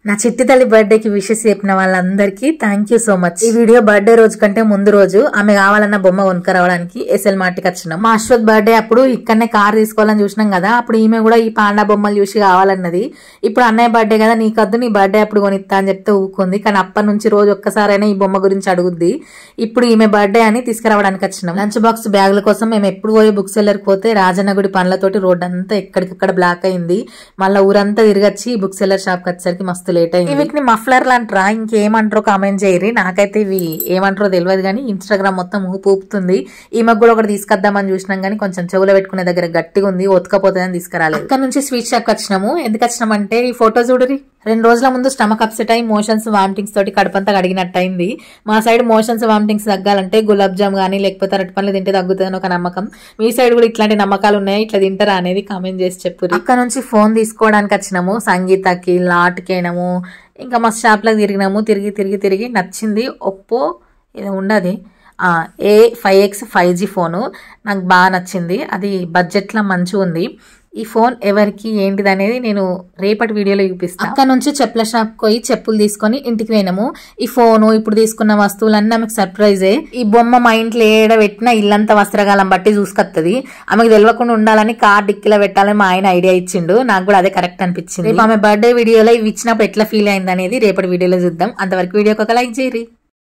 నా చిట్టి తల్లి బర్త్డేకి విషెస్ చెప్పిన వాళ్ళందరికీ థ్యాంక్ యూ సో మచ్. ఈ వీడియో బర్త్డే రోజు కంటే ముందు రోజు ఆమె కావాలన్న బొమ్మ కొనుక్కరావడానికి ఎస్ఎల్ మార్ట్కి వచ్చినాం. మా అశ్వత్ బర్త్డే అప్పుడు ఇక్కడనే కార్ తీసుకోవాలని చూసినాం కదా, అప్పుడు ఈమె కూడా ఈ పాండా బొమ్మలు చూసి కావాలన్నది. ఇప్పుడు అన్నయ్య బర్త్డే కదా, నీకద్దు, నీ బర్త్డే అప్పుడు కొనిస్తా అని చెప్తే ఊకుంది. కానీ అప్పటి నుంచి రోజు ఒక్కసారైనా ఈ బొమ్మ గురించి అడుగుద్ది. ఇప్పుడు ఈమె బర్త్డే అని తీసుకురావడానికి వచ్చినాం. లంచ్ బాక్స్ బ్యాగుల కోసం మేము ఎప్పుడు పోయే బుక్ సెల్లర్కి పోతే రాజన్నగుడి పనులతోటి రోడ్ అంతా ఎక్కడికక్కడ బ్లాక్ అయింది. మళ్ళీ ఊరంతా తిరిగొచ్చి బుక్ సెల్లర్ షాప్కి వచ్చేసరికి మస్తు లేట్ అయింది. వీటిని మఫ్లర్లు అంటారా ఇంకేమంటారో కామెంట్ చేయరి. నాకైతే ఇవి ఏమంటారో తెలియదు, కానీ ఇన్స్టాగ్రామ్ మొత్తం ఊపుతుంది. ఈమెకు కూడా ఒకటి తీసుకొద్దామని చూసినాం, కానీ కొంచెం చెవులో పెట్టుకునే దగ్గర గట్టిగా ఉంది, ఒతకపోతుందని తీసుకురాలేదు. అక్కడ నుంచి స్వీట్ షాప్కి వచ్చినాము. ఎందుకు వచ్చినామంటే ఈ ఫోటో చూడరి. 2 రోజుల ముందు స్టమక్ అప్సెట్ అయ్యి మోషన్స్ వామిటింగ్స్ తోటి కడుపంతా కడిగినట్టు అయింది. మా సైడ్ మోషన్స్ వామిటింగ్స్ తగ్గాలంటే గులాబ్ జామ్ కానీ లేకపోతే అరటి పండ్లు తింటే తగ్గుతుందని ఒక నమ్మకం. మీ సైడ్ కూడా ఇట్లాంటి నమ్మకాలు ఉన్నాయి, ఇట్లా తింటారా అనేది కామెంట్ చేసి చెప్పు. అక్కడ నుంచి ఫోన్ తీసుకోవడానికి వచ్చినాము. సంగీతకి లాట్కేనాము, ఇంకా మా షాప్లకు తిరిగినాము. తిరిగి నచ్చింది. ఒప్పో ఇది ఉండదు A5X 5G ఫోను నాకు బాగా నచ్చింది. అది బడ్జెట్లో మంచిగా ఉంది. ఈ ఫోన్ ఎవరికి ఏంటిది అనేది నేను రేపటి వీడియోలో చూపిస్తాను. అక్కడ నుంచి చెప్పుల షాప్కి పోయి చెప్పులు తీసుకొని ఇంటికి పోయినాము. ఈ ఫోను ఇప్పుడు తీసుకున్న వస్తువులన్నీ ఆమెకు సర్ప్రైజే. ఈ బొమ్మ మా ఇంట్లో ఏడబెట్టిన ఇల్లంతా వస్త్రగాలం బట్టి చూసుకొస్తుంది. ఆమెకు తెలియకుండా ఉండాలని కార్ డిక్కీలో పెట్టాలని మా ఆయన ఐడియా ఇచ్చిండు. నాకు కూడా అదే కరెక్ట్ అనిపించింది. రేపు ఆమె బర్త్డే వీడియోలో ఇవి ఇచ్చినప్పుడు ఎట్లా ఫీల్ అయింది అనేది రేపటి వీడియోలో చూద్దాం. అంతవరకు వీడియోకి ఒక లైక్ చేయరి.